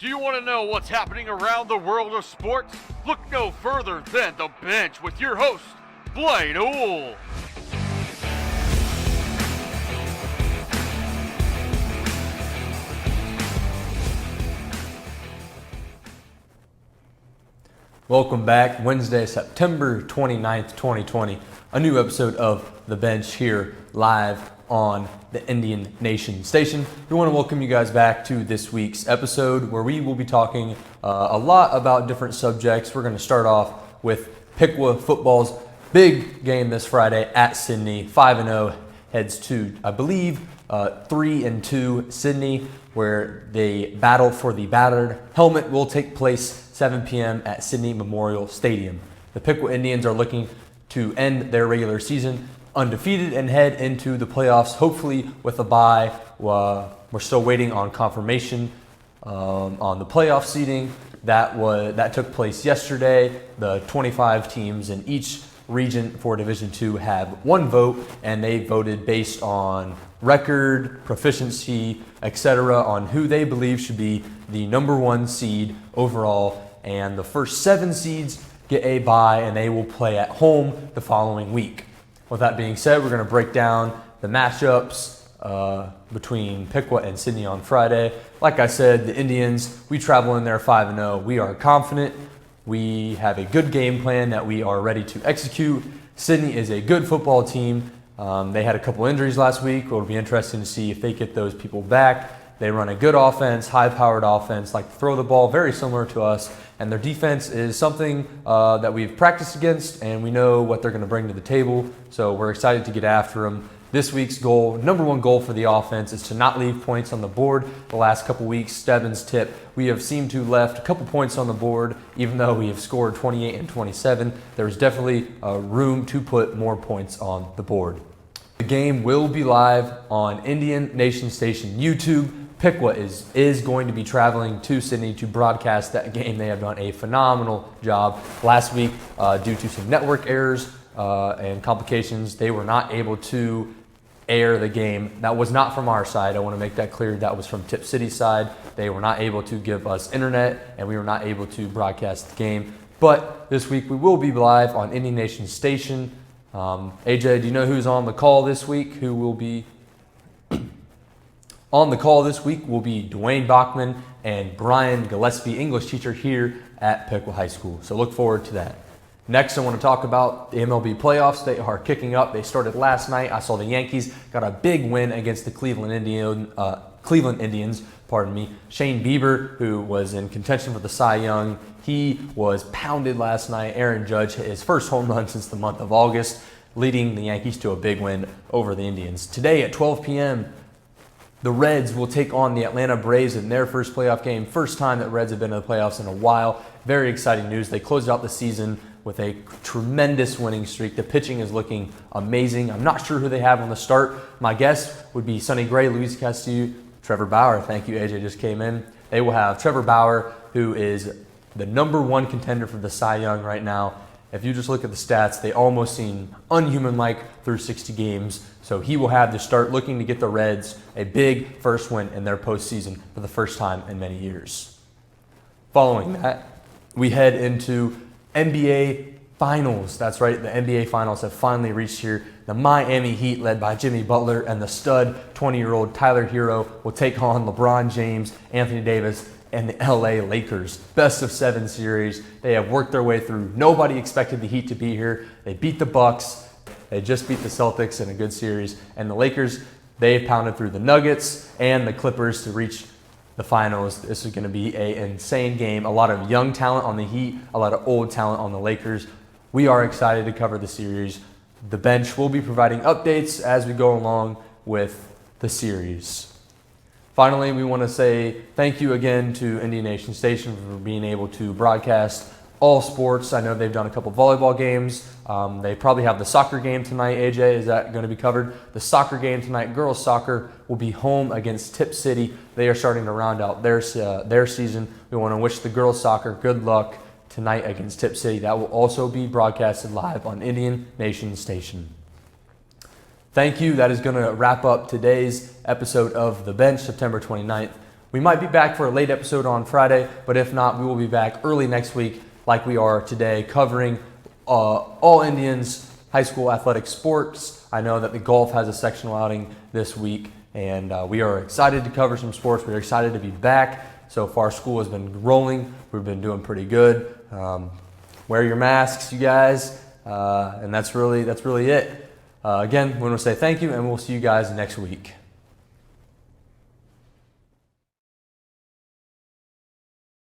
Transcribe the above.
Do you want to know what's happening around the world of sports? Look no further than The Bench with your host, Blaine Owl. Welcome back. Wednesday, September 29th, 2020. A new episode of The Bench here live on the Indian Nation station. We want to welcome you guys back to this week's episode where we will be talking a lot about different subjects. We're going to start off with Piqua football's big game this Friday at Sydney. 5-0 heads to, I believe, 3-2 Sydney, where they battle for the battered helmet. Will take place 7 p.m. at Sydney Memorial Stadium. The Piqua Indians are looking to end their regular season undefeated and head into the playoffs, hopefully with a bye. We're still waiting on confirmation on the playoff seeding. That took place yesterday. The 25 teams in each region for Division II have one vote, and they voted based on record, proficiency, etc., on who they believe should be the number one seed overall. And the first 7 seeds get a bye, and they will play at home the following week. With that being said, we're going to break down the matchups between Piqua and Sydney on Friday. Like I said, the Indians, we travel in there 5-0. We are confident. We have a good game plan that we are ready to execute. Sydney is a good football team. They had a couple injuries last week. It'll be interesting to see if they get those people back. They run a good offense, high-powered offense, like to throw the ball, very similar to us. And their defense is something that we've practiced against, and we know what they're going to bring to the table. So we're excited to get after them. This week's goal, number one goal for the offense, is to not leave points on the board. The last couple weeks, Stebbins tip, we have seemed to left a couple points on the board, even though we have scored 28 and 27. There's definitely room to put more points on the board. The game will be live on Indian Nation Station YouTube. Piqua is going to be traveling to Sydney to broadcast that game. They have done a phenomenal job. Last week, due to some network errors and complications, they were not able to air the game. That was not from our side. I want to make that clear. That was from Tip City's side. They were not able to give us internet, and we were not able to broadcast the game. But this week, we will be live on Indian Nation Station. AJ, do you know who's on the call this week? Who will be on the call this week will be Dwayne Bachman and Brian Gillespie, English teacher here at Piqua High School. So look forward to that. Next, I want to talk about the MLB playoffs. They are kicking up. They started last night. I saw the Yankees got a big win against the Cleveland Indians. Shane Bieber, who was in contention for the Cy Young, he was pounded last night. Aaron Judge hit his first home run since the month of August, leading the Yankees to a big win over the Indians. Today at 12 p.m., the Reds will take on the Atlanta Braves in their first playoff game. First time that Reds have been to the playoffs in a while. Very exciting news. They closed out the season with a tremendous winning streak. The pitching is looking amazing. I'm not sure who they have on the start. My guess would be Sonny Gray, Luis Castillo, Trevor Bauer. Thank you, AJ just came in. They will have Trevor Bauer, who is the number one contender for the Cy Young right now. If you just look at the stats, they almost seem unhuman-like through 60 games. So he will have the start, looking to get the Reds a big first win in their postseason for the first time in many years. Following that, we head into NBA Finals. That's right, the NBA Finals have finally reached here. The Miami Heat, led by Jimmy Butler, and the stud 20-year-old Tyler Hero will take on LeBron James, Anthony Davis, and the LA Lakers. Best of 7 series. They have worked their way through. Nobody expected the Heat to be here. They beat the Bucks. They just beat the Celtics in a good series. And the Lakers, they've pounded through the Nuggets and the Clippers to reach the finals. This is going to be an insane game. A lot of young talent on the Heat, a lot of old talent on the Lakers. We are excited to cover the series. The Bench will be providing updates as we go along with the series. Finally, we want to say thank you again to Indian Nation Station for being able to broadcast all sports. I know they've done a couple volleyball games. They probably have the soccer game tonight. AJ, is that going to be covered? The soccer game tonight, girls soccer, will be home against Tip City. They are starting to round out their season. We want to wish the girls soccer good luck tonight against Tip City. That will also be broadcasted live on Indian Nation Station. Thank you. That is going to wrap up today's episode of The Bench, September 29th. We might be back for a late episode on Friday, but if not, we will be back early next week like we are today, covering all Indians high school athletic sports. I know that the golf has a sectional outing this week, and we are excited to cover some sports. We're excited to be back. So far, school has been rolling. We've been doing pretty good. Wear your masks, you guys, and that's really it. Again, we want to say thank you, and we'll see you guys next week.